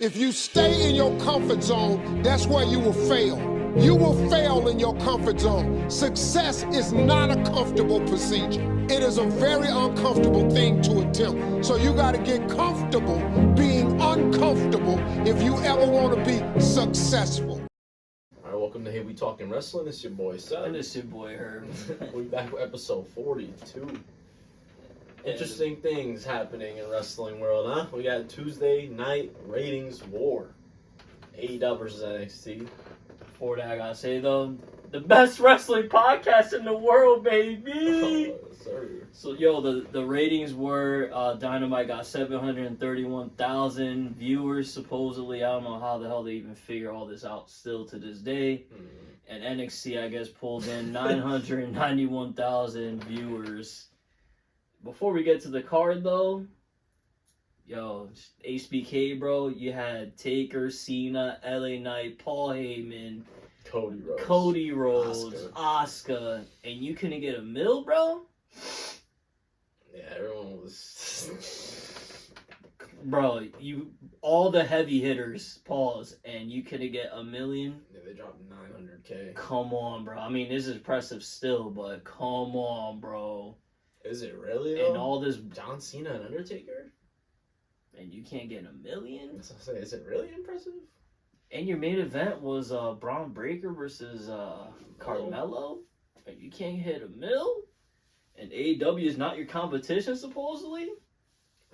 If you stay in your comfort zone, that's where you will fail. You will fail in your comfort zone. Success is not a comfortable procedure. It is a very uncomfortable thing to attempt. So you got to get comfortable being uncomfortable if you ever want to be successful. All right, welcome to Hey We Talking Wrestling. This is your boy Seth. And it's your boy Herb. We're back with episode 42. Interesting things happening in wrestling world, huh? We got Tuesday night ratings war. AEW versus NXT. Before that, I gotta say though, the best wrestling podcast in the world, baby. Oh, sir. So yo, the ratings were Dynamite got 731,000 viewers supposedly. I don't know how the hell they even figure all this out still to this day. And NXT, I guess, pulled in 991,000 viewers. Before we get to the card though, yo, HBK, bro, you had Taker, Cena, LA Knight, Paul Heyman, Cody Rhodes, Asuka, and you couldn't get a mill, bro? Yeah, everyone was... Bro, all the heavy hitters, pause, and you couldn't get $1 million? Yeah, they dropped 900K. Come on, bro. I mean, this is impressive still, but come on, bro. Is it really, though? And all this... John Cena and Undertaker? And you can't get $1 million? Is it really impressive? And your main event was Braun Breaker versus Carmelo? And you can't hit $1 million? And AEW is not your competition, supposedly?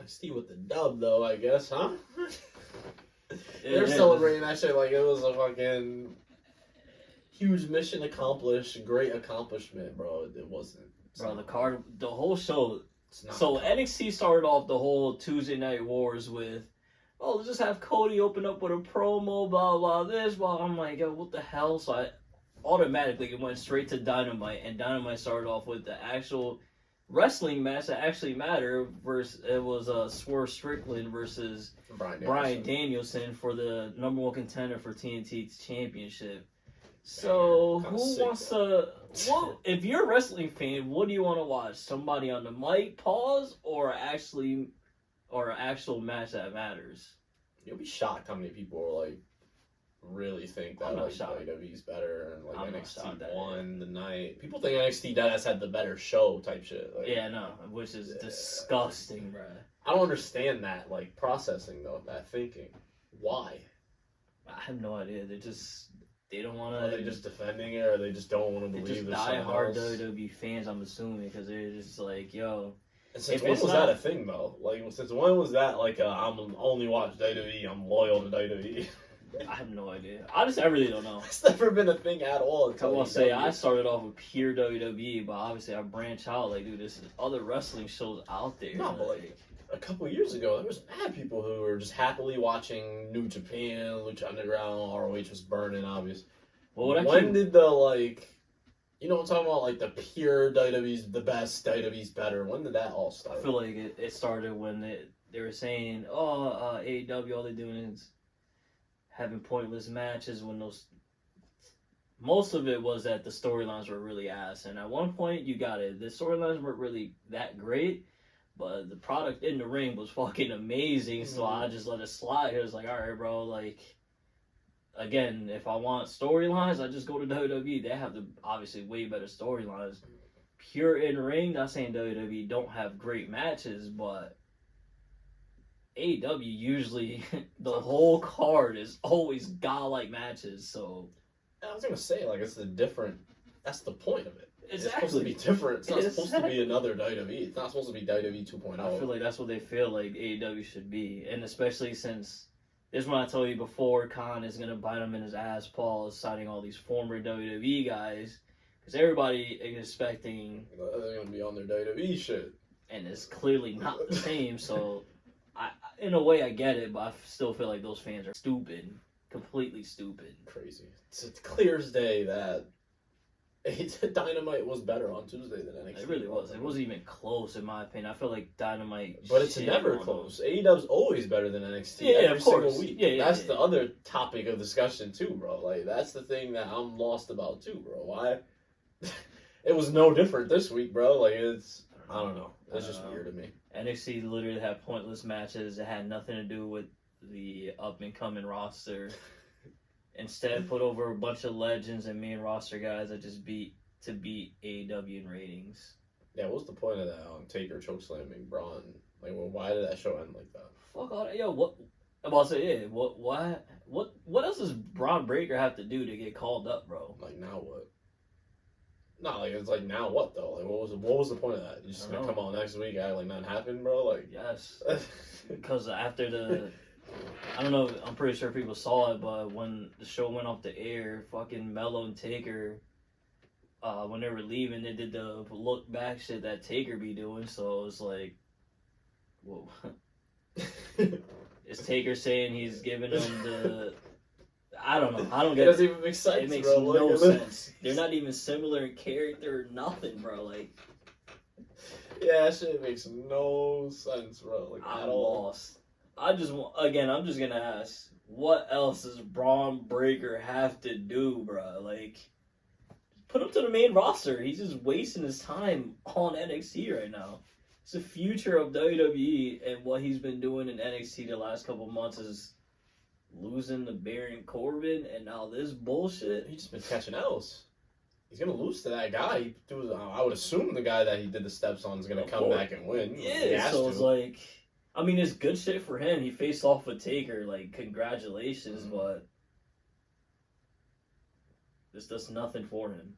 NXT with the dub, though, I guess, huh? They're celebrating that shit like it was a fucking huge mission accomplished, great accomplishment, bro. It wasn't. Bro, the whole show. So NXT started off the whole Tuesday Night Wars with, oh, let's just have Cody open up with a promo, blah, blah, this, blah. I'm like, yo, what the hell? So I automatically went straight to Dynamite, and Dynamite started off with the actual wrestling match that actually mattered. It was Swerve Strickland versus Bryan Danielson for the number one contender for TNT's championship. So who wants to? Well, if you're a wrestling fan, what do you want to watch? Somebody on the mic, pause, or an actual match that matters? You'll be shocked how many people like really think that like WWE's better and like NXT won the night. People think NXT has had the better show type shit. Like, yeah, no, which is disgusting, bro. I don't understand that like processing though, that thinking. Why? I have no idea. They don't want to. Are they just defending it, or they just don't want to believe there's someone die-hard else? WWE fans, I'm assuming, because they're just like, yo. And since when was that a thing, though? Like, since when was that, like, I'm only watch WWE, I'm loyal to WWE? I have no idea. Honestly, I really don't know. It's never been a thing at all. I will say, I started off with pure WWE, but obviously I branch out, like, dude, there's other wrestling shows out there. No, but, like, a couple years ago, there was mad people who were just happily watching New Japan, Lucha Underground, ROH was burning, obviously. Well, when did the, like, you know what I'm talking about? Like, the pure WWE's the best, WWE's better. When did that all start? I feel like it started when they were saying, AEW, all they're doing is having pointless matches when most of it was that the storylines were really ass. And at one point, you got it. The storylines weren't really that great. But the product in the ring was fucking amazing, so I just let it slide. It was like, all right, bro, like, again, if I want storylines, I just go to WWE. They have obviously way better storylines. Pure in ring, not saying WWE don't have great matches, but AEW usually, the whole card is always godlike matches, so. I was going to say, like, that's the point of it. Exactly. It's supposed to be different. It's not supposed to be another WWE. It's not supposed to be WWE 2.0. I feel like that's what they feel like AEW should be. And especially since, this is when I told you before, Khan is going to bite him in his ass. Paul is signing all these former WWE guys. Because everybody is expecting... They're going to be on their WWE shit. And it's clearly not the same. So, in a way, I get it. But I still feel like those fans are stupid. Completely stupid. Crazy. It's clear as day that Dynamite was better on Tuesday than NXT. It really was. It wasn't even close, in my opinion. I feel like Dynamite... But it's never close. AEW's always better than NXT every single week. That's the other topic of discussion, too, bro. Like, that's the thing that I'm lost about, too, bro. Why? It was no different this week, bro. Like, I don't know. It's just weird to me. NXT literally had pointless matches. It had nothing to do with the up and coming roster. Instead, put over a bunch of legends and main roster guys that just beat AEW in ratings. Yeah, what's the point of that? Taker chokeslamming Braun. Like, well, why did that show end like that? Fuck all that. Yo, what? I'm about to say, yeah. What else does Braun Breaker have to do to get called up, bro? Like, now what? No, like, it's like, now what though? Like, what was the point of that? You just gonna come out next week, act like nothing happened, bro? Like, yes. Because after the. I don't know, I'm pretty sure people saw it, but when the show went off the air, fucking Mello and Taker, when they were leaving, they did the look back shit that Taker be doing, so it was like, whoa. Is Taker saying he's giving him the... I don't know, I don't get it. It doesn't even make sense, it makes bro. no sense. They're not even similar in character or nothing, bro, like... Yeah, that shit makes no sense, bro. Like, I'm at all. lost. I'm just gonna ask, what else does Braun Breaker have to do, bro? Like, put him to the main roster. He's just wasting his time on NXT right now. It's the future of WWE, and what he's been doing in NXT the last couple months is losing to Baron Corbin, and now this bullshit. He's just been catching L's. He's gonna lose to that guy. I would assume the guy that he did the steps on is gonna come back and win. Yeah, so it's like... I mean, it's good shit for him. He faced off with Taker. Like, congratulations, but this does nothing for him.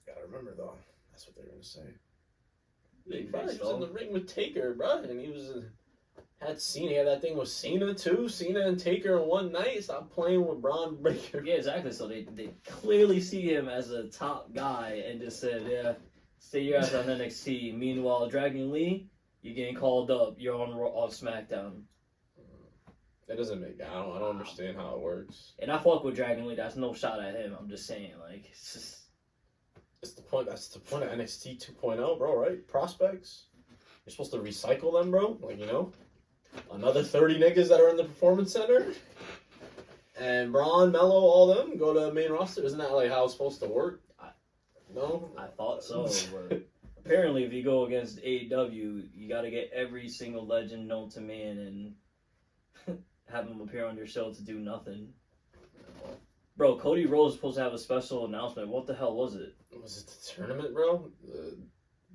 Gotta remember, though, that's what they're gonna say. He was in the ring with Taker, bro, and he had Cena. He had that thing with Cena too. Cena and Taker in one night. Stop playing with Braun Breaker. Yeah, exactly. So they clearly see him as a top guy and just said, yeah, stay your ass on NXT. Meanwhile, Dragon Lee, you're getting called up. You're on SmackDown. That doesn't make. I don't understand how it works. And I fuck with Dragon Lee. That's no shot at him. I'm just saying, like, it's just. It's the point. That's the point of NXT 2.0, bro. Right? Prospects. You're supposed to recycle them, bro. Like, you know, another 30 niggas that are in the Performance Center, and Braun, Mello, all them go to the main roster. Isn't that like how it's supposed to work? No, I thought so, but. Apparently, if you go against AEW, you got to get every single legend known to man and have them appear on your show to do nothing. Bro, Cody Rhodes was supposed to have a special announcement. What the hell was it? Was it the tournament, bro? The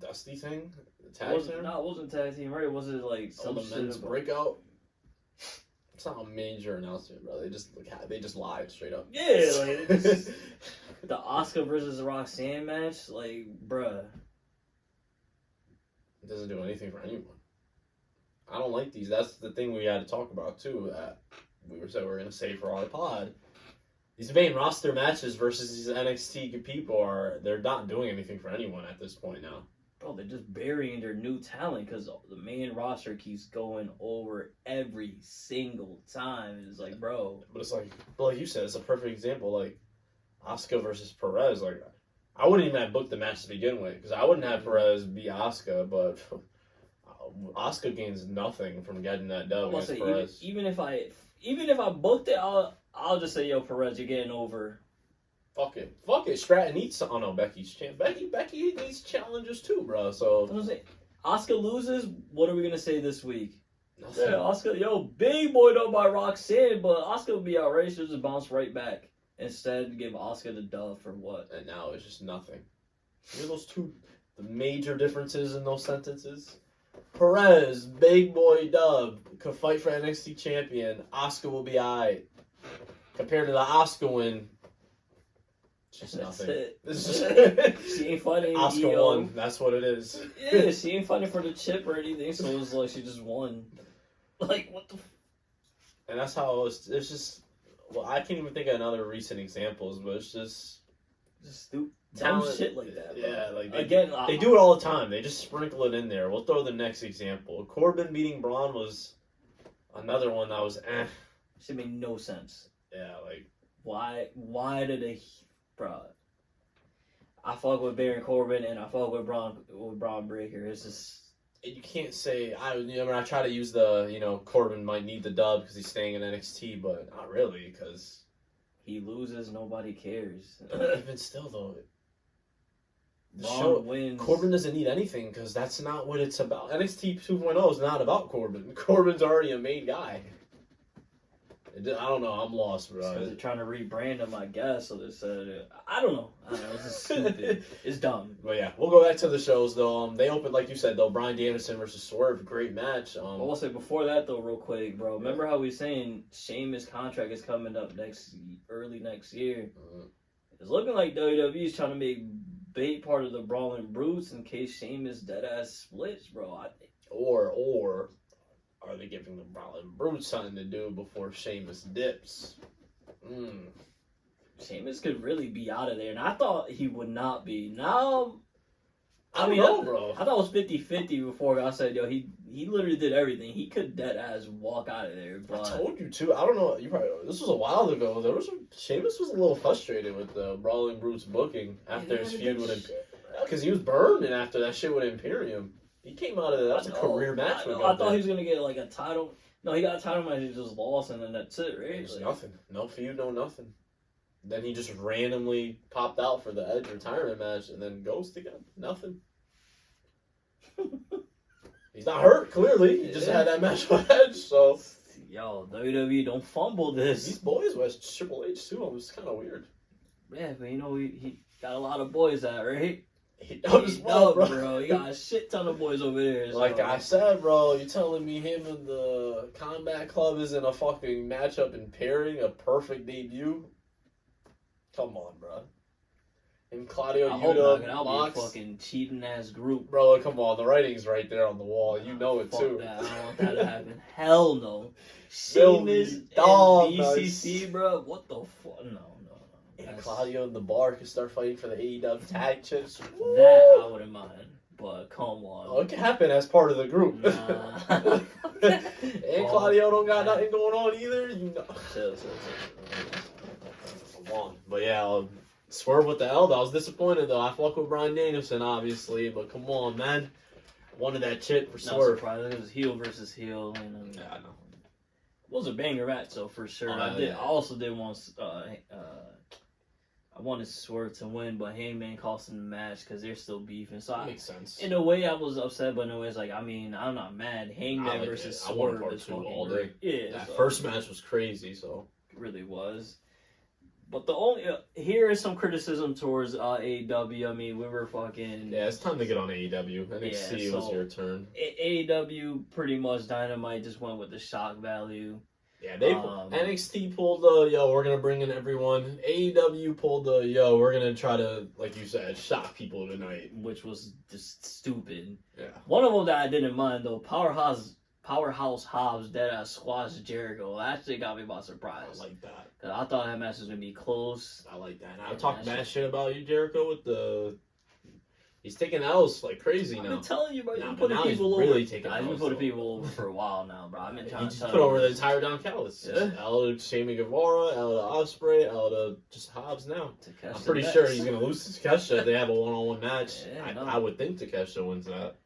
Dusty thing? The tag team? No, it wasn't tag team, right? Was it like some men's breakout? It's not a major announcement, bro. They just lied straight up. Yeah, like the Asuka versus Roxanne match, like, bruh. It doesn't do anything for anyone. I don't like these. That's the thing we had to talk about too. That we were going to say for our pod. These main roster matches versus these NXT people they're not doing anything for anyone at this point now. Bro, they're just burying their new talent because the main roster keeps going over every single time. It's like, bro. But it's like you said, it's a perfect example. Like Asuka versus Perez. Like, I wouldn't even have booked the match to begin with because I wouldn't have Perez beat Asuka, but Asuka gains nothing from getting that dub against Perez. Even if I booked it, I'll just say, yo, Perez, you're getting over. Fuck it. Stratton needs some. Oh no, Becky's champ. Becky needs challenges too, bro. So Asuka loses. What are we gonna say this week? Nothing. Yeah, Asuka, yo, big boyed up by Roxanne, but Asuka will be outrageous. She'll just bounce right back. Instead, give Asuka the dub for what? And now it's just nothing. Hear those the major differences in those sentences? Perez, big boy dub, could fight for NXT champion. Asuka will be alright. Compared to the Asuka win, it's just nothing. She ain't fighting. Asuka won. That's what it is. Yeah, she ain't fighting for the chip or anything, so it was like she just won. Like, what the... And that's how it's just... Well, I can't even think of another recent examples, but it's just stupid. Dumb shit like that, bro. Yeah, like they do it all the time. They just sprinkle it in there. We'll throw the next example. Corbin beating Braun was another one that was Shit made no sense. Yeah, like why did they, bro? I fuck with Baron Corbin and I fuck with Braun Breaker. It's just. You can't say I try to use the Corbin might need the dub because he's staying in NXT, but not really because he loses, nobody cares. Even still though, wins. Corbin doesn't need anything because that's not what it's about. NXT 2.0 is not about Corbin. Corbin's already a main guy. I don't know. I'm lost, bro. Because they're trying to rebrand them, I guess. So they said, I don't know. It's just stupid. It's dumb. But yeah, we'll go back to the shows though. They opened, like you said though, Bryan Danielson versus Swerve, great match. I'll say before that though, real quick, bro. Remember how we were saying Sheamus' contract is coming up early next year? It's looking like WWE is trying to make big part of the Brawling Brutes in case Sheamus dead ass splits, bro. I think. Or are they giving the Brawling Brutes something to do before Sheamus dips? Sheamus could really be out of there, and I thought he would not be. Now, I don't know, bro. I thought it was 50-50 before I said, yo, he literally did everything. He could dead ass walk out of there. But I told you too. I don't know. You probably this was a while ago. Sheamus was a little frustrated with the Brawling Brutes booking after his feud with him, because he was burned, and after that shit with Imperium, he came out of that. That's a career match. I thought he was gonna get like a title. No, he got a title match. He just lost, and then that's it, right? It was nothing. No feud, no nothing. Then he just randomly popped out for the Edge retirement match, and then ghosted again. Nothing. He's not hurt, clearly. He just had that match with Edge, so. Yo, WWE, don't fumble this. These boys with Triple H, too. It was kind of weird. Yeah, but you know, he got a lot of boys out, right? He does well, bro. He got a shit ton of boys over there. So. Like I said, bro, you telling me him and the Combat Club is in a fucking matchup and pairing, a perfect debut? Come on, bro. And Claudio Yuta, I'll be a fucking cheating ass group. Bro, come on, the writing's right there on the wall. You know it too. That. I don't want that to happen. Hell no. Sheamus and BCC, bro. What the fuck? No. And Claudio and the Bar could start fighting for the AEW tag chips. That I wouldn't mind. But come on. Oh, it can happen as part of the group. Nah. And Claudio don't got nothing going on either. You know. Chill. Come on. But yeah, Swerve with the L. I was disappointed though. I fuck with Bryan Danielson obviously, but come on, man. Wanted that chip for Swerve. Not surprised. It was heel versus heel. And, yeah, I know. It was a banger match, so for sure. I also did want. I wanted Swerve to win, but Hangman cost him the match because they're still beefing. So that makes sense. In a way, I was upset, but in a way, it's like, I mean, I'm not mad. Hangman versus Swerve is fucking great. Yeah, that first match was crazy, so. It really was. But the only here is some criticism towards AEW. I mean, we were fucking. Yeah, it's time to get on AEW. NXT was your turn. AEW pretty much Dynamite just went with the shock value. Yeah, NXT pulled the we're gonna bring in everyone. AEW pulled the we're gonna try to, like you said, shock people tonight, which was just stupid. Yeah. One of them that I didn't mind though, Powerhouse Hobbs deadass squashed Jericho. That shit got me by surprise. I like that. Cause I thought that match was gonna be close. I like that. And I talked mad shit about you, Jericho, with the. He's taking L's like crazy now. I've been telling you, bro. Nah, you've been putting people really over. taking You've been putting people over for a while now, bro. I've been trying to tell you. He put over the entire Don Callis. Yeah. L to Sammy Guevara, L to Ospreay, L to just Hobbs now. I'm pretty sure he's going to lose to Takeshita. They have a one-on-one match. Yeah, I would think Takeshita wins that.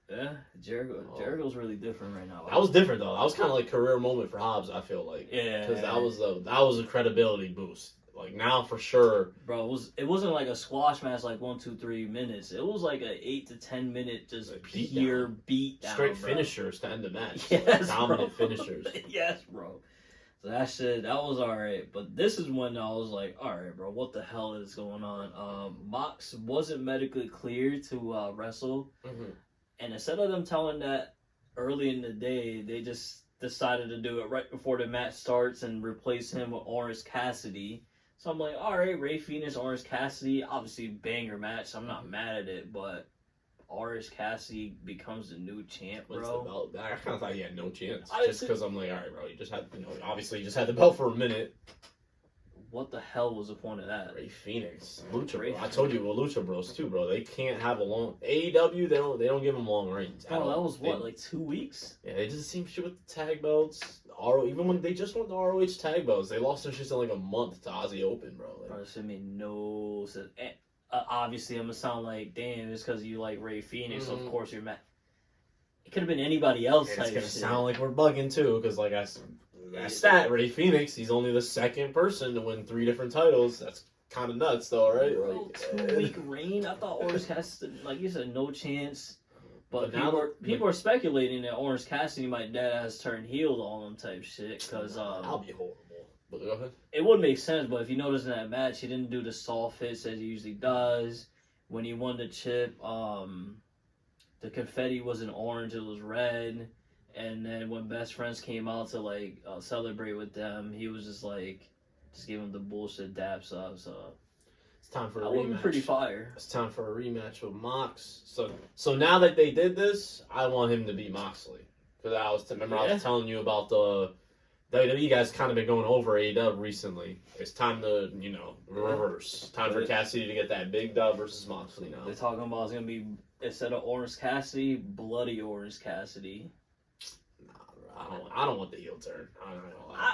Yeah, Jericho's really different right now. That was different, though. That was kind of like a career moment for Hobbs, I feel like. Yeah. Because that was a credibility boost. Like, now, for sure. Bro, it wasn't like a squash match, like 1, 2, 3 minutes. It was like an 8 to 10 minute just like pure beat down. Straight finishers to end the match. Yes, like, dominant finishers. Yes, bro. So that was alright. But this is when I was like, alright, bro, what the hell is going on? Mox wasn't medically cleared to wrestle. Mm-hmm. And instead of them telling that early in the day, they just decided to do it right before the match starts and replace him with Orange Cassidy. So I'm like, all right, Ray Phoenix, Orange Cassidy, obviously banger match. So I'm not mad at it, but Orange Cassidy becomes the new champ, bro. I kind of thought he had no chance, just because I'm like, all right, bro, you just had, obviously, you just had the belt for a minute. What the hell was the point of that? Ray Phoenix, Lucha Bros. I told you, Lucha Bros too, bro. They can't have a long AEW. They don't give them long reigns. Oh, that was like 2 weeks. Yeah, they did the same shit with the tag belts. Even when they just won the ROH tag belts, they lost their shit in like a month to Aussie Open, bro. Like, bro, this made no sense. Obviously, I'm gonna sound like, damn, it's because you like Ray Phoenix. So of course you're mad. It could have been anybody else. It's gonna sound like we're bugging too, because like I stat Ray Phoenix, he's only the second person to win 3 different titles. That's kind of nuts, though, right? Bro, 2-week reign. I thought Orange has, like you said, no chance. But people are speculating that Orange Cassidy might dead ass turn heel to all them type shit because that'll be horrible. But go ahead. It would make sense, but if you notice in that match, he didn't do the soft hits as he usually does. When he won the chip, the confetti wasn't orange; it was red. And then when Best Friends came out to like celebrate with them, he was just giving them the bullshit daps up. So it's time for a rematch. That would be pretty fire. It's time for a rematch with Mox. So now that they did this, I want him to beat Moxley. Because I was telling you about the WWE guys kind of been going over AEW recently. It's time to, reverse. Time for Cassidy to get that big dub versus Moxley now. They're talking about it's going to be, instead of Orange Cassidy, Bloody Orange Cassidy. I don't want the heel turn.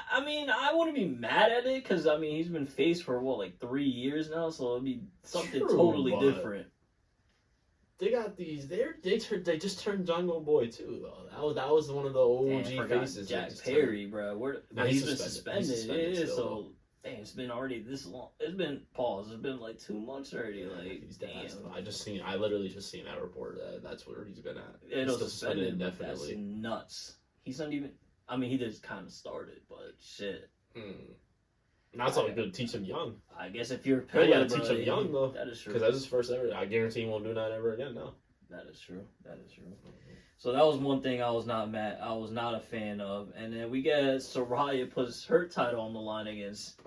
I mean, I wouldn't be mad at it because, he's been face for, 3 years now, so it'd be something totally different. They got these. They just turned Jungle Boy too, though. That was one of the OG faces. Jack Perry, bro. He's been suspended. So dang, it's been already this long. It's been paused. It's been 2 months already. He's damn. I literally just seen that report. That's where he's been at. He's still suspended indefinitely. That's nuts. He's not even. He just kind of started, but shit. That's all good to teach him young. I guess if you're a pillar, you gotta teach him young though. That is true. Because that's his first ever. I guarantee he won't do that ever again now. That is true. So that was one thing I was not a fan of. And then we get Saraya puts her title on the line against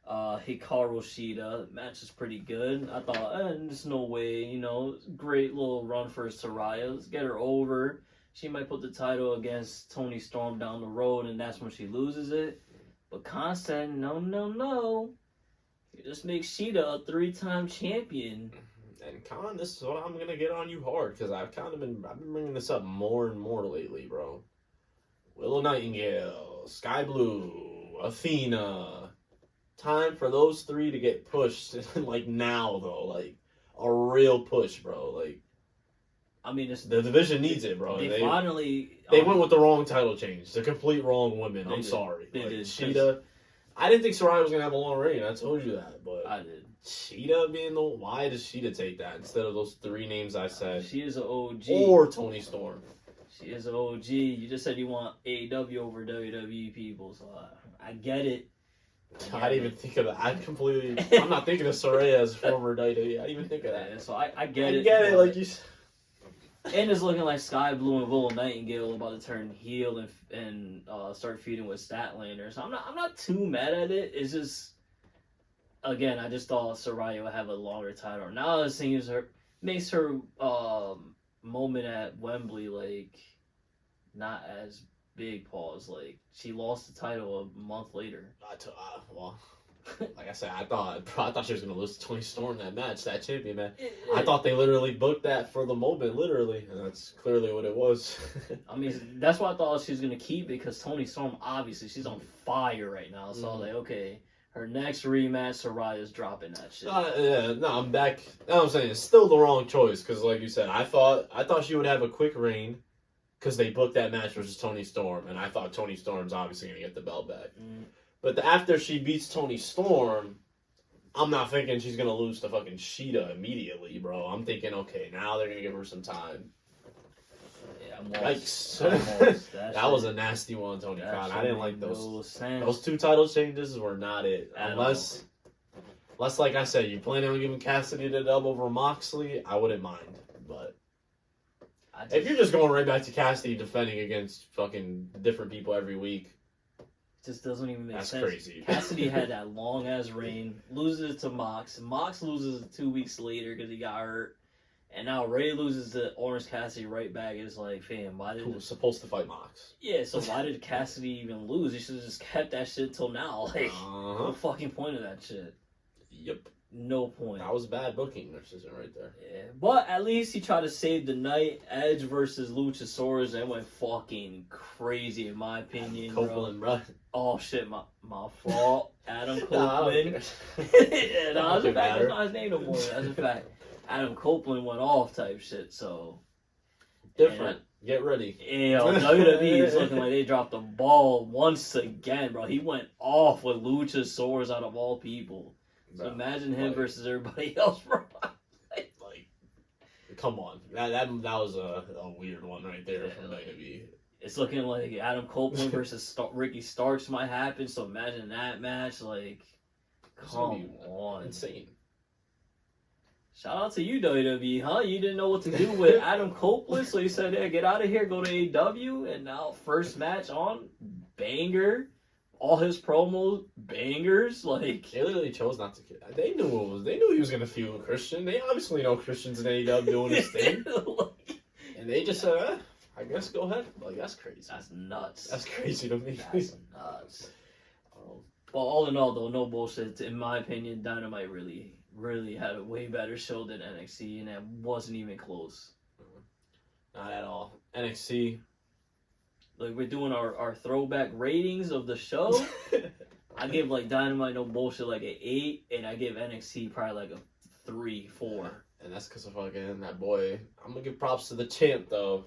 Hikaru Shida. The match is pretty good. I thought, there's no way, great little run for Saraya. Let's get her over. She might put the title against Toni Storm down the road, and that's when she loses it. But Khan said, no. You just make Shida a 3-time champion. And Khan, this is what I'm going to get on you hard, because I've been bringing this up more and more lately, bro. Willow Nightingale, Sky Blue, Athena. Time for those 3 to get pushed, now, though. A real push, bro. The division needs it, bro. They went with the wrong title change. The complete wrong women. I'm sorry. They did. Shida. I didn't think Saraya was gonna have a long reign. I told you that, but I did. Shida being why does Shida take that instead of those 3 names I said? She is an OG. Or Toni Storm. She is an OG. You just said you want AEW over WWE people, so I get it. I didn't even think of that. I'm not thinking of Saraya as former WWE. I didn't even think of that. So I get it. I get it, like you said. And it's looking like Sky Blue and Willow Nightingale about to turn heel and start feuding with Statlander. So I'm not too mad at it. It's just, again, I just thought Saraya would have a longer title. Now it seems makes her moment at Wembley not as big. Pause. She lost the title a month later. Like I said, I thought she was gonna lose to Toni Storm that match, that champion man. I thought they literally booked that for the moment, literally, and that's clearly what it was. That's why I thought she was gonna keep it because Toni Storm obviously she's on fire right now. So I was like, okay, her next rematch, Saraya's dropping that shit. I'm back. I'm saying it's still the wrong choice because, like you said, I thought she would have a quick reign because they booked that match versus Toni Storm, and I thought Toni Storm's obviously gonna get the belt back. But after she beats Toni Storm, I'm not thinking she's going to lose to fucking Shida immediately, bro. I'm thinking, okay, now they're going to give her some time. Yeah, that was a nasty one, Tony Khan. I didn't like those. Those 2 title changes were not it. Unless, like I said, you plan on giving Cassidy the dub over Moxley, I wouldn't mind. But if you're just going right back to Cassidy defending against fucking different people every week, just doesn't even make sense. That's crazy. Cassidy had that long ass reign, loses to Mox. Mox loses 2 weeks later because he got hurt, and now Ray loses to Orange Cassidy right back. It's like, fam, why did? Who was supposed to fight Mox? Yeah, so why did Cassidy even lose? He should have just kept that shit till now. No fucking point of that shit. Yep. No point. That was bad booking, decision right there. Yeah, but at least he tried to save the night. Edge versus Luchasaurus, that went fucking crazy in my opinion, Copeland, bro. Oh shit, my fault. Adam Copeland. That's a fact. That's not his name no more. That's a fact. Adam Copeland went off type shit. So different. Get ready. WWE is looking like they dropped the ball once again, bro. He went off with Luchasaurus out of all people. So imagine him versus everybody else, bro. come on. That was a weird one right there from WWE. It's looking like Adam Copeland versus Ricky Starks might happen, so imagine that match. Like, come on. Insane. Shout out to you, WWE, huh? You didn't know what to do with Adam Copeland, so you said, yeah, get out of here, go to AEW, and now first match on, banger. All his promos, bangers, like... They literally chose not to... They knew he was going to feud with Christian. They obviously know Christian's in AEW doing his thing. And they just said, I guess go ahead. Like, that's crazy. That's nuts. That's crazy to me. That's nuts. Well, all in all, though, no bullshit. In my opinion, Dynamite really had a way better show than NXT, and it wasn't even close. Not at all. NXT... Like, we're doing our throwback ratings of the show. I give, like, Dynamite, no bullshit, like, an 8, and I give NXT probably, like, a 3, 4. And that's because of fucking that boy. I'm going to give props to the champ, though.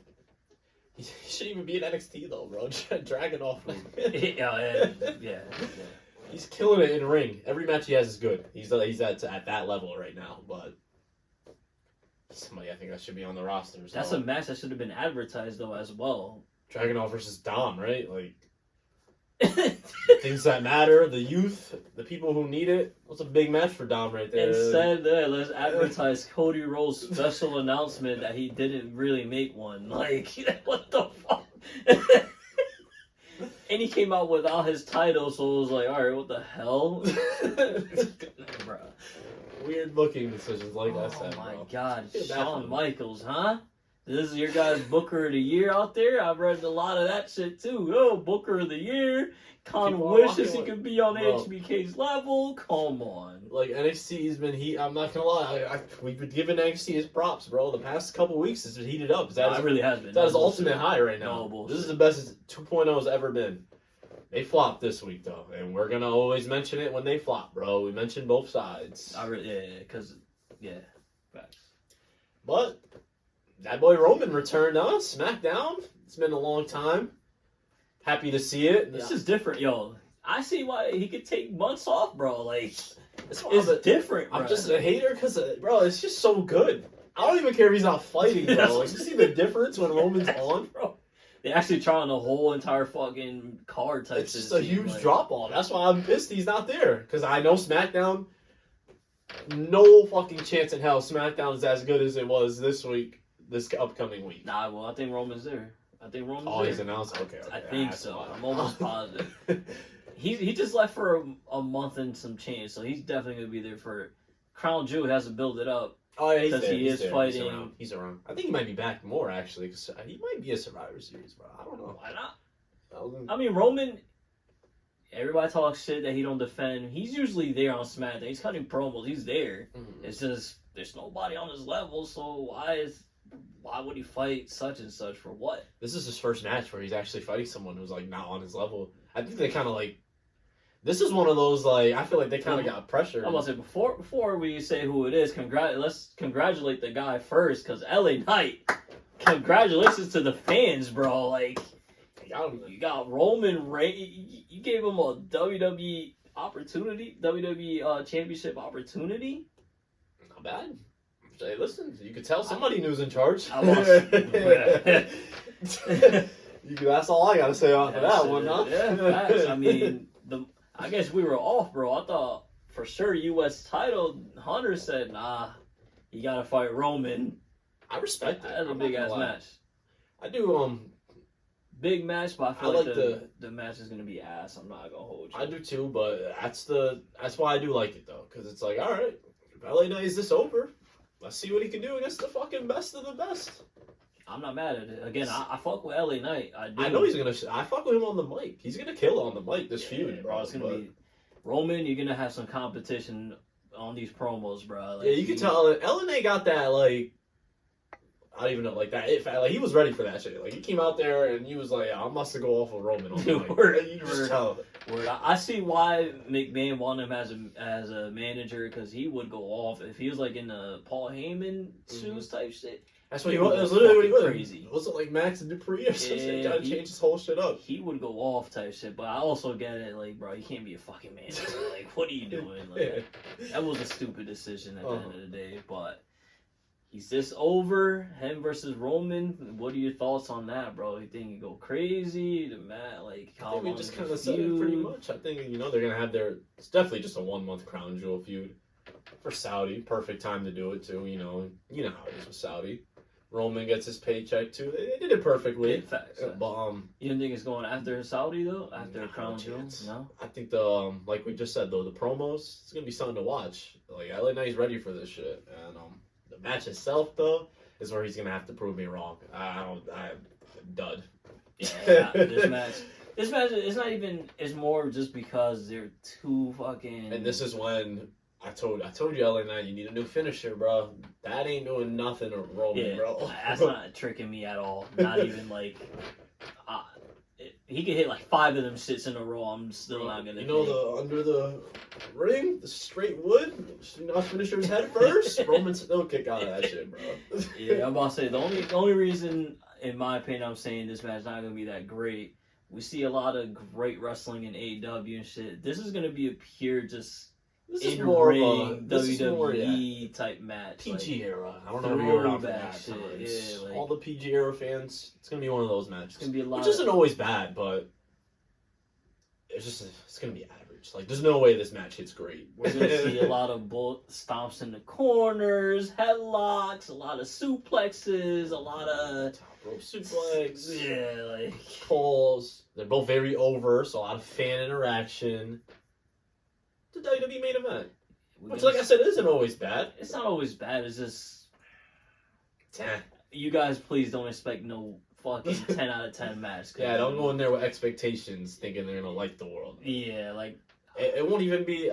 He shouldn't even be in NXT, though, bro. Dragging off him. yeah. He's killing it in the ring. Every match he has is good. He's at that level right now, but... Somebody I think that should be on the roster. So. That's a match that should have been advertised, though, as well. Dragunov versus Dom, right? Like, things that matter, the youth, the people who need it. What's a big match for Dom right there? Instead, let's advertise Cody Rhodes' special announcement that he didn't really make one. Like, what the fuck? And he came out without his title, so it was like, alright, what the hell? Bruh. Weird booking decisions, like I said. Oh my bro. God, Shawn Michaels, huh? This is your guy's Booker of the Year out there? I've read a lot of that shit too. Oh, Booker of the Year. Con wishes he could be on HBK's level. Come on. Like, NXT's been I'm not gonna lie. We've been giving NXT his props, bro. The past couple weeks, it's been heated up. It really has been. That is ultimate high right now. No this is the best 2.0 has ever been. They flopped this week, though. And we're gonna always mention it when they flop, bro. We mention both sides. Facts. But... that boy Roman returned on SmackDown. It's been a long time. Happy to see it. This is different, yo. I see why he could take months off, bro. Like, it's different, bro. I'm just a hater because, bro, it's just so good. I don't even care if he's not fighting, bro. Like, you see the difference when Roman's on? Bro. They actually try on the whole entire fucking card type. It's just a huge drop-off. That's why I'm pissed he's not there. Because I know SmackDown, no fucking chance in hell SmackDown is as good as it was this upcoming week. Nah, well, I think Roman's there. He's announced? Okay. I think so. Why. I'm almost positive. He just left for a month and some change, so he's definitely going to be there for... Crown Jewel has to build it up. Oh, yeah, he's there. He is fighting. He's around. I think he might be back more, actually, because he might be a Survivor Series, bro. I don't know. Why not? I mean, Roman... Everybody talks shit that he don't defend. He's usually there on SmackDown. He's cutting promos. He's there. Mm-hmm. It's just, there's nobody on his level, so why would he fight such and such for what? This is his first match where he's actually fighting someone who's like not on his level. I think they kind of like. This is one of those like I feel like they kind of got pressure. I was gonna say before we say who it is, let's congratulate the guy first because LA Knight. Congratulations to the fans, bro. Like you got Roman Reigns. You gave him a WWE opportunity, WWE championship opportunity. Not bad. Hey, listen, you could tell somebody who's in charge. That's all I gotta say off of that one, huh? Yeah, facts. I mean, I guess we were off, bro. I thought for sure U.S. title. Hunter said, nah, you gotta fight Roman. I respect it. That's a big ass match. I do. Big match, but I feel like the match is gonna be ass. I'm not gonna hold you. I do too, but that's why I do like it though, because it's like, all right, if LA Knight is this over. Let's see what he can do against the fucking best of the best. I'm not mad at it. Again, I fuck with LA Knight. I know he's gonna. I fuck with him on the mic. He's gonna kill on the mic this feud, bro. It's gonna be Roman. You're gonna have some competition on these promos, bro. Like, yeah, you can tell. LNA got that like. I don't even know, like that. Like he was ready for that shit. Like he came out there and he was like, "I must go off of Roman." On the mic. You just tell. I see why McMahon wanted him as a manager because he would go off if he was like in the Paul Heyman shoes type shit. That's what he was. That's literally what he was. Crazy. Was it like Max and Dupree or something? Trying to change his whole shit up. He would go off type shit, but I also get it. Like, bro, you can't be a fucking manager. Like, what are you doing? Like, that was a stupid decision at the end of the day. But Is this over? Him versus Roman? What are your thoughts on that, bro? You think you go crazy? The Matt, like, how long? We just kind of said it pretty much. I think, you know, they're going to have their... It's definitely just a 1-month crown jewel feud for Saudi. Perfect time to do it, too. You know how it is with Saudi. Roman gets his paycheck, too. They did it perfectly. Facts. But, you don't think it's going after Saudi, though? After crown jewel? No? I think like we just said, though, the promos, it's going to be something to watch. Like, LA Knight's ready for this shit. And, the match itself, though, is where he's gonna have to prove me wrong. I'm dud. Yeah, this match is not even. It's more just because they're too fucking. And this is when I told you, LA Knight, you need a new finisher, bro. That ain't doing nothing to Roman, bro. That's not tricking me at all. Not even like. He could hit like 5 of them shits in a row. I'm still not gonna. You know the under the ring, the straight wood. Not finishers head first. Roman still kick out of that shit, bro. Yeah, I'm about to say the only reason, in my opinion, I'm saying this match not gonna be that great. We see a lot of great wrestling in AEW and shit. This is gonna be a pure just. This is more of a WWE type match. PG like, era. I don't know if you're around for that. Shit. Yeah, like, all the PG era fans, it's gonna be one of those matches. It's gonna be a lot. Which isn't always bad, but it's gonna be average. Like, there's no way this match hits great. We're gonna see a lot of stomps in the corners, headlocks, a lot of suplexes, a lot of top rope suplex. Yeah, like pulls. They're both very over, so a lot of fan interaction. The WWE main event. Which, like I said, isn't always bad. It's not always bad. It's just... You guys, please don't expect no fucking 10 out of 10 match. Yeah, don't go in there with expectations thinking they're going to like the world. Yeah, like... It won't even be...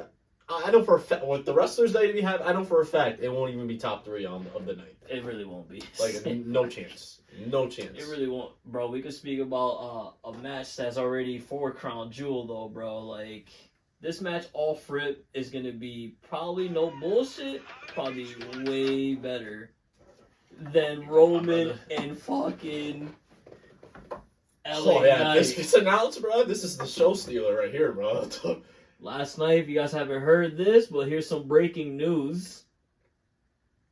I know for a fact... With the wrestlers that we have, I know for a fact it won't even be top 3 of the night. It really won't be. Like, no chance. No chance. It really won't. Bro, we could speak about a match that's already for Crown Jewel, though, bro. Like... This match off rip is going to be probably no bullshit, probably way better than Roman and fucking LA Knight. This gets announced, bro. This is the show stealer right here, bro. Last night, if you guys haven't heard this, but here's some breaking news.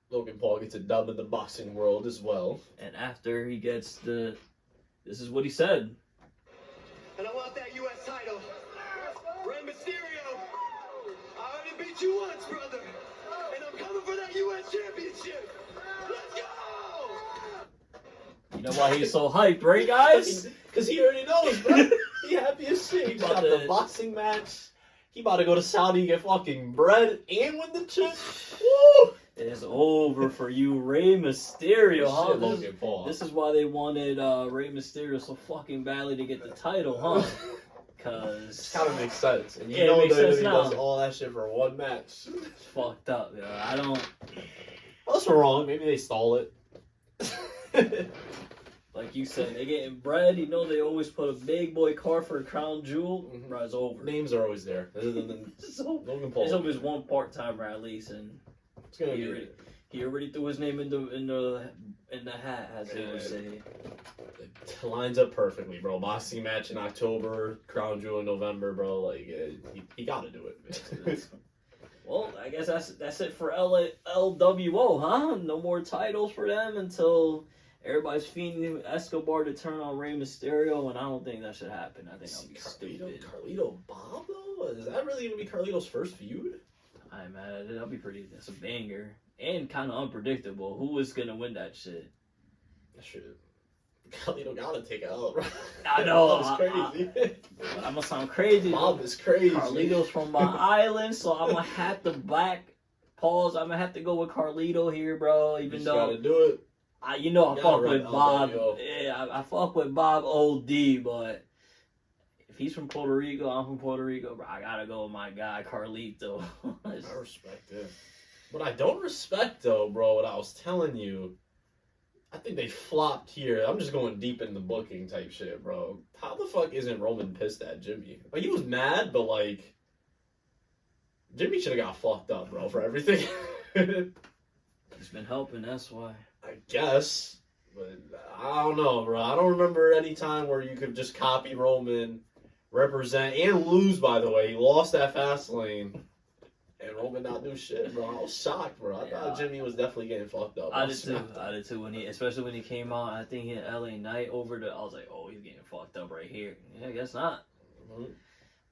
Logan Paul gets a dub in the boxing world as well. And after he gets this is what he said. And I want that U.S. title. Rey Mysterio, I already beat you once, brother. And I'm coming for that U.S. championship. Let's go! You know why he's so hyped, right, guys? Because he already knows, bro. He happy as shit. He got the boxing match. He about to go to Saudi, get fucking bread, and win the chip. Woo! It's over for you, Rey Mysterio, huh? Logan Paul. This is why they wanted Rey Mysterio so fucking badly to get the title, huh? Cause it kind of makes sense. And you know that he does all that shit for one match. It's fucked up, yo. I don't... Unless we're wrong. Maybe they stole it. Like you said, they getting bread. You know they always put a big boy card for a crown jewel. Mm-hmm. Bro, it's over. Names are always there. So, Logan Paul. There's always one part-timer at least, and it's gonna be... He already threw his name in the hat, as they would say. It lines up perfectly, bro. Boxing match in October, crown jewel in November, bro. Like he got to do it. Well, I guess that's it for LWO, huh? No more titles for them until everybody's fiending Escobar to turn on Rey Mysterio, and I don't think that should happen. I think that'll be stupid. Carlito Bob though? Is that really gonna be Carlito's first feud? I'm mad at it. That'll be pretty. That's a banger. And kind of unpredictable. Who is going to win that shit? Shit. Carlito gotta take it out, bro. I know. That's crazy. I'm going to sound crazy. Bob is crazy. Carlito's from my island, so I'm going to have to pause. I'm going to have to go with Carlito here, bro. Even though. You gotta do it. I fuck with Bob. Yeah, I fuck with Bob OD, but if he's from Puerto Rico, I'm from Puerto Rico, bro. I gotta go with my guy, Carlito. I respect it. What I don't respect, though, bro, what I was telling you, I think they flopped here. I'm just going deep in the booking type shit, bro. How the fuck isn't Roman pissed at Jimmy? Like, he was mad, but, like, Jimmy should have got fucked up, bro, for everything. He's been helping, that's why. I guess. But I don't know, bro. I don't remember any time where you could just copy Roman, represent, and lose, by the way. He lost that Fastlane. and Roman not do shit, bro. I was shocked, bro. I thought Jimmy was definitely getting fucked up. I did too. Especially when he came out, I think in LA Knight I was like, oh, he's getting fucked up right here. Yeah, I guess not. Mm-hmm.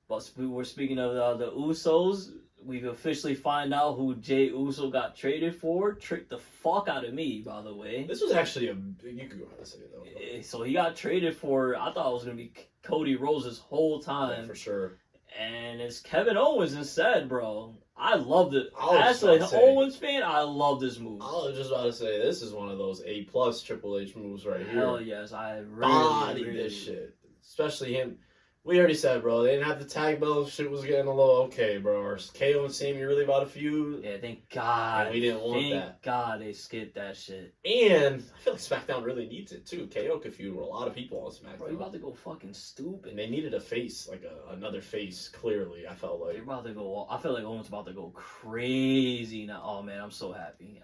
But we're speaking of the Usos. We've officially find out who Jey Uso got traded for. Tricked the fuck out of me, by the way. This was actually you could go ahead and say it though. So he got traded for. I thought it was gonna be Cody Rhodes this whole time. Yeah, for sure. And it's Kevin Owens instead, bro. I loved it. As an Owens fan, I love this move. I was just about to say, this is one of those A+ Triple H moves right here. Hell yes, I really this shit. Especially him. We already said, bro, they didn't have the tag belt. Shit was getting a little okay, bro. Or KO and Sami really about a feud. Yeah, thank God. And we didn't want that. Thank God they skipped that shit. And I feel like SmackDown really needs it, too. KO could feud with a lot of people on SmackDown. Bro, you about to go fucking stupid. And they needed a face, like another face, clearly, I felt like. They're about to go, I feel like Owens about to go crazy now. Oh, man, I'm so happy.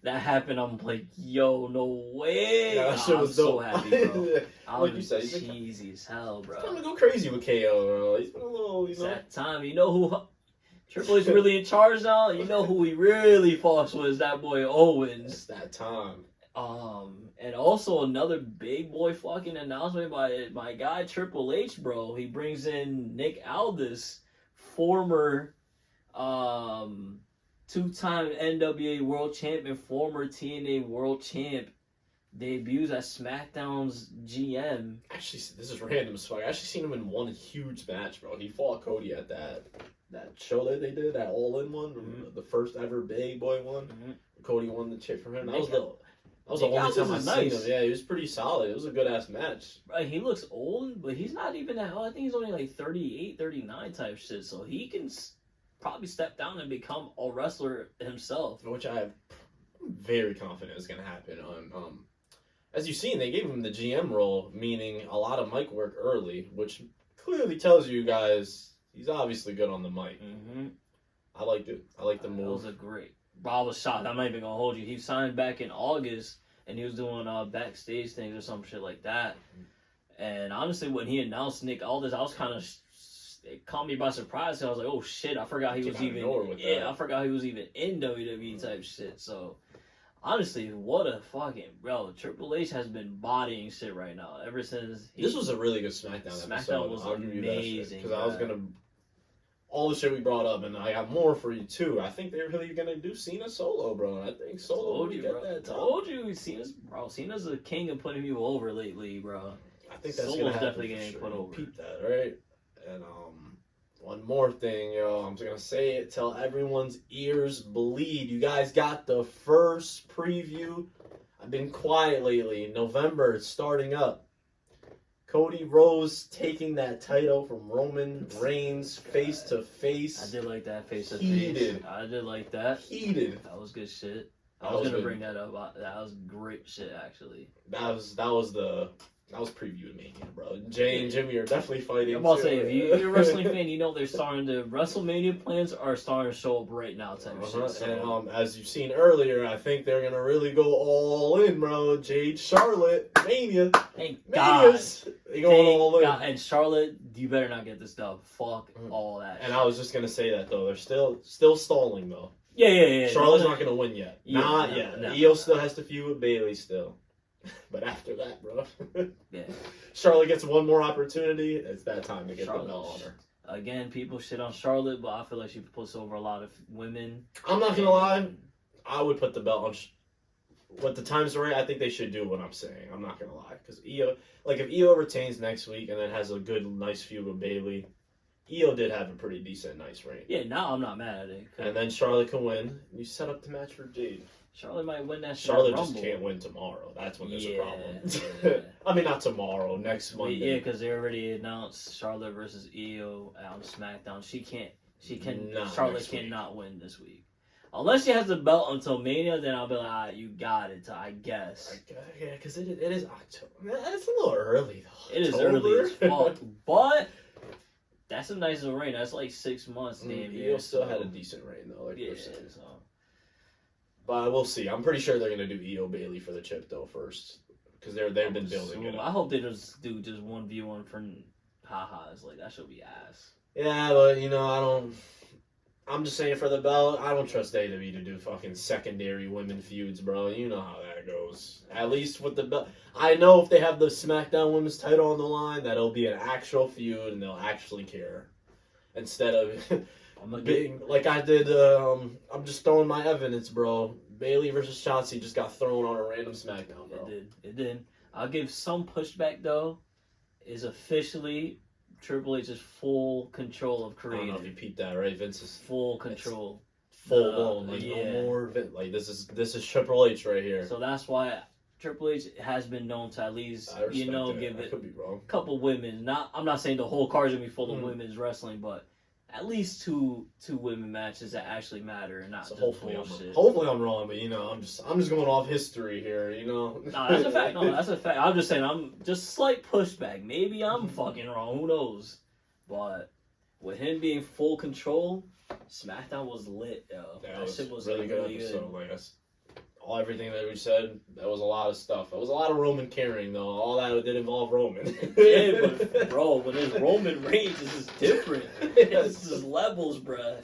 That happened, I'm like, yo, no way. Yeah, that shit was so dope. happy, bro. Like you said, he's cheesy as hell, bro. He's gonna go crazy with KO, bro. He's been a little, It's that time. You know who Triple H really in charge now? You know who he really fucks with is that boy Owens. It's that time. And also another big boy fucking announcement by my guy Triple H, bro. He brings in Nick Aldis, former two-time NWA World Champion, former TNA World Champ. Debuts at SmackDown's GM. Actually, this is random as fuck. I actually seen him in one huge match, bro. He fought Cody at that show that they did, that All-In one, the first ever big boy one. Mm-hmm. Cody won the chip from him. That was the only time I seen him. Yeah, he was pretty solid. It was a good ass match. Right, he looks old, but he's not even that old. I think he's only like 38, 39 type shit. So he can probably step down and become a wrestler himself. Which I'm very confident is going to happen on. As you've seen, they gave him the GM role, meaning a lot of mic work early, which clearly tells you guys he's obviously good on the mic. Mm-hmm. I liked it. I liked the move. It was a great. Bro, I was shocked. I'm not even gonna hold you. He signed back in August, and he was doing backstage things or some shit like that. And honestly, when he announced Nick Aldis, I was kind of. It caught me by surprise. I was like, "Oh shit!" I forgot he was even. I forgot he was even in WWE type shit. So. Honestly, what a fucking bro! Triple H has been bodying shit right now ever since. This was a really good SmackDown episode. Was amazing. Because I was gonna all the shit we brought up, and I got more for you too. I think they're really gonna do Cena solo, bro. And I think Solo will get that. Told you, Cena's a king of putting people over lately, bro. I think that's Solo's definitely getting put over. Peep that, right? And one more thing, yo. I'm just gonna say it till everyone's ears bleed. You guys got the first preview. I've been quiet lately. November, it's starting up. Cody Rhodes taking that title from Roman Reigns face to face. I did like that face to face. I did like that. Heated. That was good shit. I was gonna bring that up. That was great shit, actually. That was preview Mania, bro. Jay and Jimmy are definitely fighting. I'm about to say, if you're a wrestling fan, you know they're starting to WrestleMania plans are starting to show up right now, type shit. So. And as you've seen earlier, I think they're gonna really go all in, bro. Jade, Charlotte, Mania. Thank God. They going all in. And Charlotte, you better not get this dub. Fuck all that. And shit. I was just gonna say that though. They're still stalling though. Yeah. Charlotte's not gonna win yet. Not yet. Io still has to feud with Bayley still. But after that, bro. Yeah. Charlotte gets one more opportunity. It's that time to get the belt on her. Again, people shit on Charlotte, but I feel like she puts over a lot of women. I'm not gonna lie. I would put the belt on. What the time's right, I think they should do what I'm saying. I'm not gonna lie, because Io, if Io retains next week and then has a good, nice feud with Bayley, Io did have a pretty decent, nice reign. Yeah, now I'm not mad at it. And then Charlotte can win. You set up the match for Jade. Charlotte might win that. Charlotte just can't win tomorrow. That's when there's a problem. I mean, not tomorrow. Next Monday. Yeah, because they already announced Charlotte versus Io on SmackDown. Charlotte cannot win this week. Unless she has the belt until Mania, then I'll be like, you got it, I guess. Yeah, because it is October. It's a little early, though. It is early as fuck. But that's a nice little reign. That's like 6 months. Io still had a decent reign, though. So. But we'll see. I'm pretty sure they're going to do Io Bayley for the chip, though, first. Because they've been building it up. I hope they just do just 1v1 for ha-has. Like, that should be ass. Yeah, but, I I'm just saying for the belt, I don't trust WWE to do fucking secondary women feuds, bro. You know how that goes. At least with the belt. I know if they have the SmackDown Women's title on the line, that'll be an actual feud and they'll actually care. Instead of being like I did, I'm just throwing my evidence, bro. Bayley versus Shotzi just got thrown on a random SmackDown, bro. It did. I'll give some pushback, though. Is officially Triple H's full control of creative. I don't know if you peeped that, right? Vince is full control. Full blown. Like, no more Vince. Like, this is Triple H right here. So that's why Triple H has been known to at least, give it could be wrong. A couple women. I'm not saying the whole card's going to be full of women's wrestling, but at least two women matches that actually matter and not so just bullshit. Hopefully I'm wrong, but I'm just going off history here, No, that's a fact. No, that's a fact. I'm just saying I'm just slight pushback. Maybe I'm fucking wrong. Who knows? But with him being full control, SmackDown was lit, yo. Yeah, that shit was really good episode. Like everything that we said, that was a lot of stuff. It was a lot of Roman carrying, though. All that did involve Roman. Yeah, but bro, when it's Roman Reigns, this is different. This is levels, bro.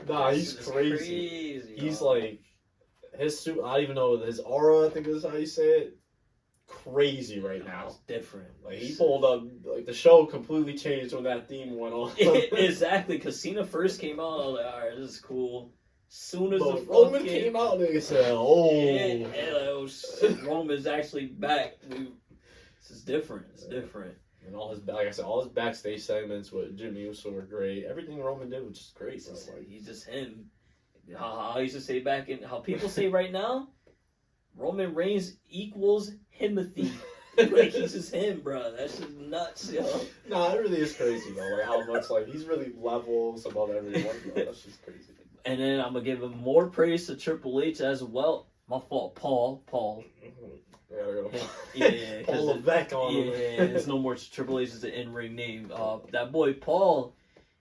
Nah, he's crazy. He's like his suit. I don't even know his aura. I think is how you say it. Crazy right now. It's different. Like he pulled up. Like the show completely changed when that theme went on. Exactly, because Cena first came out. I was like, all right, this is cool. Soon as the Roman came out, they said, Roman's actually back. This is different. It's different. And all his, like I said, all his backstage segments with Jimmy Uso were great. Everything Roman did was just great. He's just him. How I used to say back in, how people say right now, Roman Reigns equals Himothy. Like he's just him, bro. That's just nuts, yo. Nah, it really is crazy though. Like how much he's really levels above everyone. Bro. That's just crazy. And then I'm gonna give him more praise to Triple H as well. My fault, Paul. Yeah, Paul Levesque on him. Yeah, there's no more Triple H as an in-ring name. That boy Paul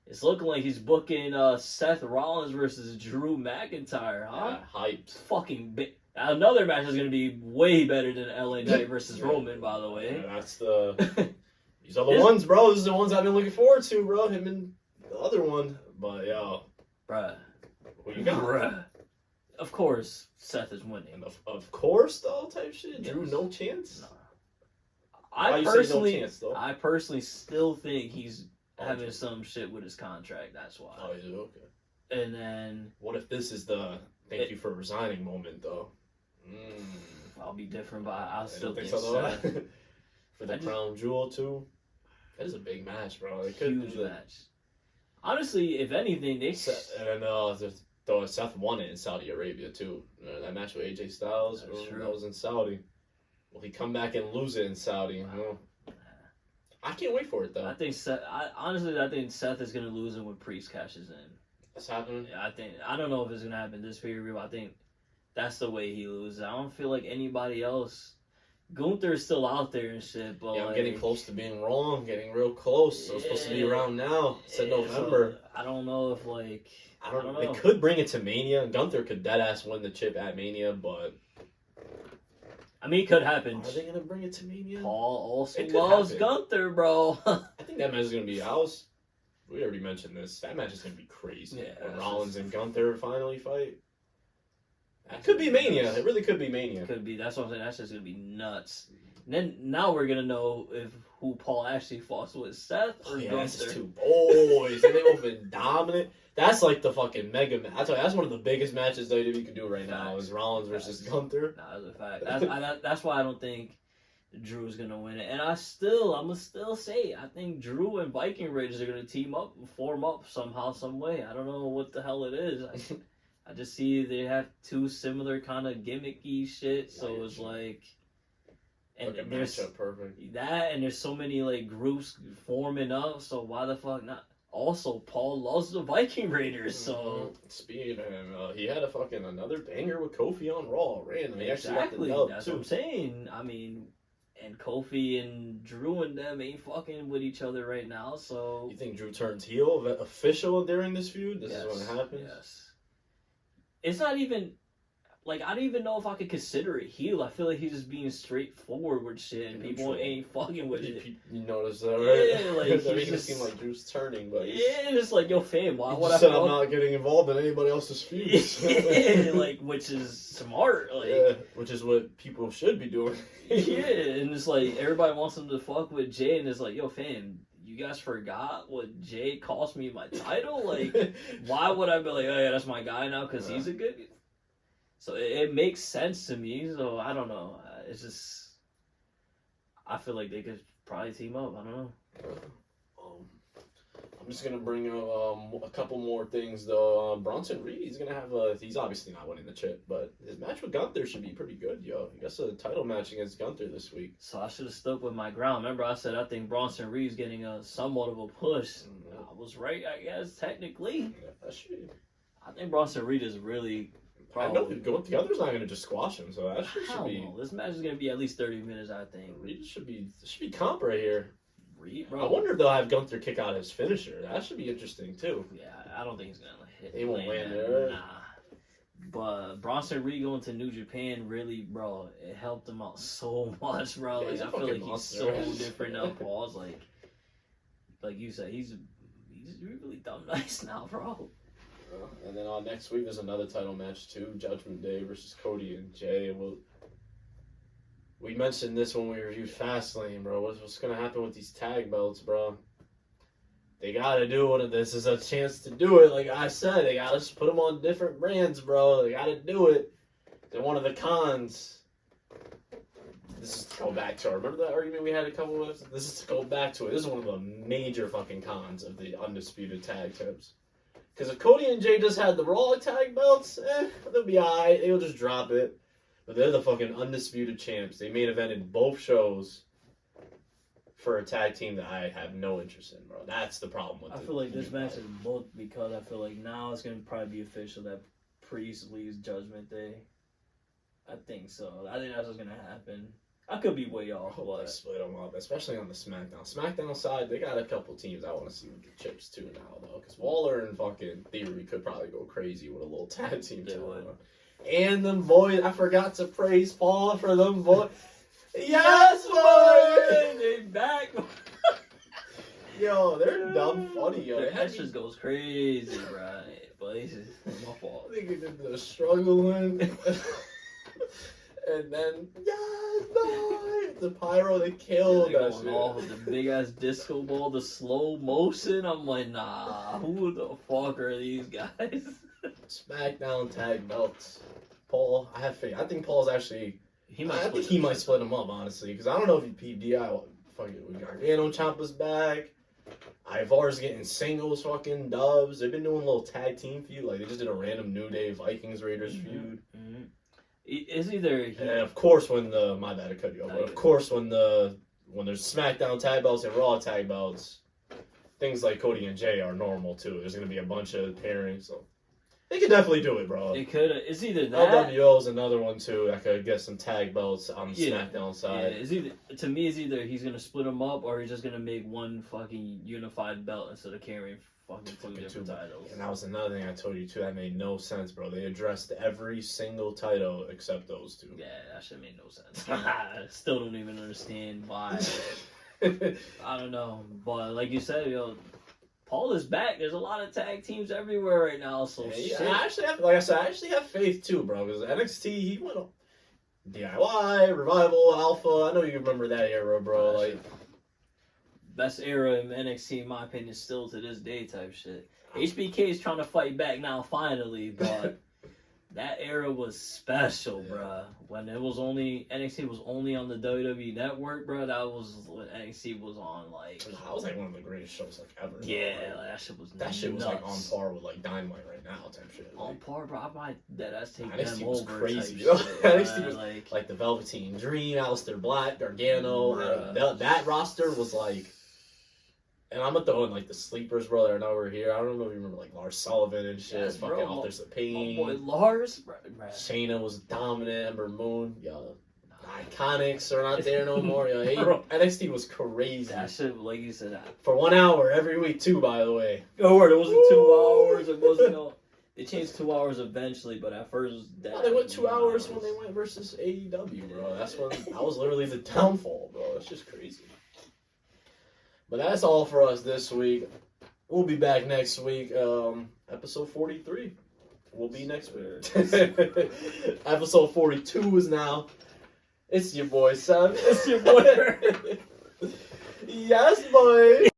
is looking like he's booking Seth Rollins versus Drew McIntyre, huh? Yeah, hyped. Fucking big. Another match is gonna be way better than LA Knight versus Roman, by the way. Yeah, that's these are the ones, bro. These are the ones I've been looking forward to, bro. Him and the other one, but yo, bruh. What you got? Bruh. Of course, Seth is winning. Of course, though, type shit. Drew, no chance. No. I personally still think he's having some shit with his contract. That's why. Oh, is it okay? And then, what if this is the thank you for resigning moment, though? I'll be different, but I'll still think so. For the crown jewel too. That is a big match, bro. It could huge match. Honestly, if anything, they though Seth won it in Saudi Arabia too. That match with AJ Styles, that was in Saudi. Will he come back and lose it in Saudi? Wow. I can't wait for it though. I think I think Seth is gonna lose it when Priest cashes in. That's happening. Yeah, I don't know if it's gonna happen this period, but I think that's the way he loses. I don't feel like anybody else. Gunther's still out there and shit, but I'm getting close to being wrong. Getting real close. So it's supposed to be around now. It said November. So I don't know if I don't know. They could bring it to Mania. Gunther could deadass win the chip at Mania, but I mean, it could happen. Are they gonna bring it to Mania? Paul also loves Gunther, bro. I think that match is gonna be ours. We already mentioned this. That match is gonna be crazy. Yeah, when Rollins and Gunther finally fight. That could be Mania. It really could be Mania. Could be. That's what I'm saying. That's just gonna be nuts. And then now we're gonna know who Paul actually fought with, Seth or Gunther. That's just two boys. And they both been dominant. That's like the fucking mega match. That's one of the biggest matches WWE can do right now is Rollins versus Gunther. Nah, that's a fact. That's why I don't think Drew's gonna win it. And I'm gonna still say I think Drew and Viking Raiders are gonna form up somehow, some way. I don't know what the hell it is. I just see they have two similar kind of gimmicky shit, so it's like, and there's perfect. That, and there's so many like groups forming up. So why the fuck not? Also, Paul loves the Viking Raiders, so speaking of him, he had another banger with Kofi on Raw, randomly. Exactly, that's what I'm saying. I mean, and Kofi and Drew and them ain't fucking with each other right now. So you think Drew turns heel official during this feud? This is when it happens. Yes. It's not even. like, I don't even know if I could consider it heel. I feel like he's just being straightforward with shit, and people ain't fucking with it. You notice that, right? Yeah, like, it he's makes it just... seem like Drew's turning, but it's like, yo, fam, why would I... said I'm not getting involved in anybody else's feuds. Yeah, like, which is smart, like... Yeah, which is what people should be doing. Yeah, and it's like, everybody wants him to fuck with Jay, and it's like, yo, fam, you guys forgot what Jay cost me my title? Like, why would I be like, oh yeah, that's my guy now, because he's a good... So it makes sense to me, so I don't know. It's just... I feel like they could probably team up, I don't know. I'm just going to bring up a couple more things, though. Bronson Reed, he's going to have he's obviously not winning the chip, but his match with Gunther should be pretty good, yo. He got a title match against Gunther this week. So I should have stuck with my ground. Remember I said I think Bronson Reed's getting a somewhat of a push. I was right, I guess, technically. Yeah, that should be. I think Bronson Reed is really... I know Gunther's not going to just squash him, so that should be... Know. This match is going to be at least 30 minutes, I think. Reed should be comp right here. Reed, bro. I wonder if they'll have Gunther kick out his finisher. That should be interesting, too. Yeah, I don't think he's going to hit. He won't land there. Nah. But Bronson Reed going to New Japan, really, bro, it helped him out so much, bro. Like, I feel like he's so different now, Paul's like you said, he's really dumb nice now, bro. And then next week there's another title match too, Judgment Day versus Cody and Jay. And we mentioned this when we reviewed Fastlane, bro. What's gonna happen with these tag belts, bro? They gotta do it. This is a chance to do it. Like I said, they gotta just put them on different brands, bro. They gotta do it. They're one of the cons. This is to go back to. Remember that argument we had a couple of? This is to go back to it. This is one of the major fucking cons of the undisputed tag teams. Because if Cody and Jay just had the Raw tag belts, they'll be alright. They'll just drop it. But they're the fucking undisputed champs. They main evented both shows for a tag team that I have no interest in, bro. That's the problem with it. I feel like this match is both because I feel like now it's going to probably be official that Priest leaves Judgment Day. I think so. I think that's what's going to happen. I could be way off. I hope they split them up, especially on the SmackDown. SmackDown side, they got a couple teams I want to see with the chips too now, though. Because Waller and fucking Theory could probably go crazy with a little tag team. And them boys, I forgot to praise Paul for them boys. Yes, boy! They back. Yo, they're dumb funny, yo. That just goes crazy, right? But it's just my fault. They get into the struggling. And then, yes, boy! The pyro, they killed that shit. Off with the big ass disco ball, the slow motion. I'm like, nah, who the fuck are these guys? SmackDown tag belts. Paul, I have faith. I think Paul's actually. I think he might split them up, honestly, because I don't know if he PDI. Fucking, we Gargano Ciampa's back. Ivar's getting singles fucking dubs. They've been doing a little tag team feud. Like, they just did a random New Day Vikings Raiders feud. Mm-hmm. It's either... And of course when the... My bad, I cut you off. But of course when there's SmackDown tag belts and Raw tag belts, things like Cody and Jay are normal, too. There's going to be a bunch of pairings, so... They could definitely do it, bro. It could. It's either that... LWO's another one, too, that could get some tag belts on the SmackDown side. Yeah, to me, it's either he's going to split them up or he's just going to make one fucking unified belt instead of carrying fucking two different titles. And that was another thing I told you, too. That made no sense, bro. They addressed every single title except those two. Yeah, that shit made no sense. I still don't even understand why. I don't know. But like you said, yo... Paul is back. There's a lot of tag teams everywhere right now. So shit. I actually have, like I said, I actually have faith too, bro. Because NXT, he went on DIY, Revival, Alpha. I know you remember that era, bro. Like best era in NXT, in my opinion, still to this day type shit. HBK is trying to fight back now, finally, but that era was special, bruh. When it was only NXT was only on the WWE Network, bruh. That was when NXT was on, like. That was like one of the greatest shows like ever. Yeah, like, that shit was. That shit was like on par with like Dynamite right now type shit. On par, bro. I might deadass take NXT them was over. Crazy. Shit, NXT was like the Velveteen Dream, Aleister Black, Gargano. That roster was like. And I'm gonna throw in like the sleepers, bro, that are now over here. I don't know if you remember like Lars Sullivan and shit. Yes, fucking bro, Authors of Pain. My boy Lars, bro. Shayna was dominant. Ember Moon, yo. Iconics are not there no more. Yo. NXT was crazy. That shit, like you said, for 1 hour every week too. By the way. Oh, it wasn't 2 hours. It wasn't. It changed 2 hours eventually, but at first no, they went 2 hours when they went versus AEW, bro. That was literally the downfall, bro. It's just crazy. But that's all for us this week. We'll be back next week. Episode 43 will be next week. Episode 42 is now. It's your boy, son. It's your boy. Yes, boy.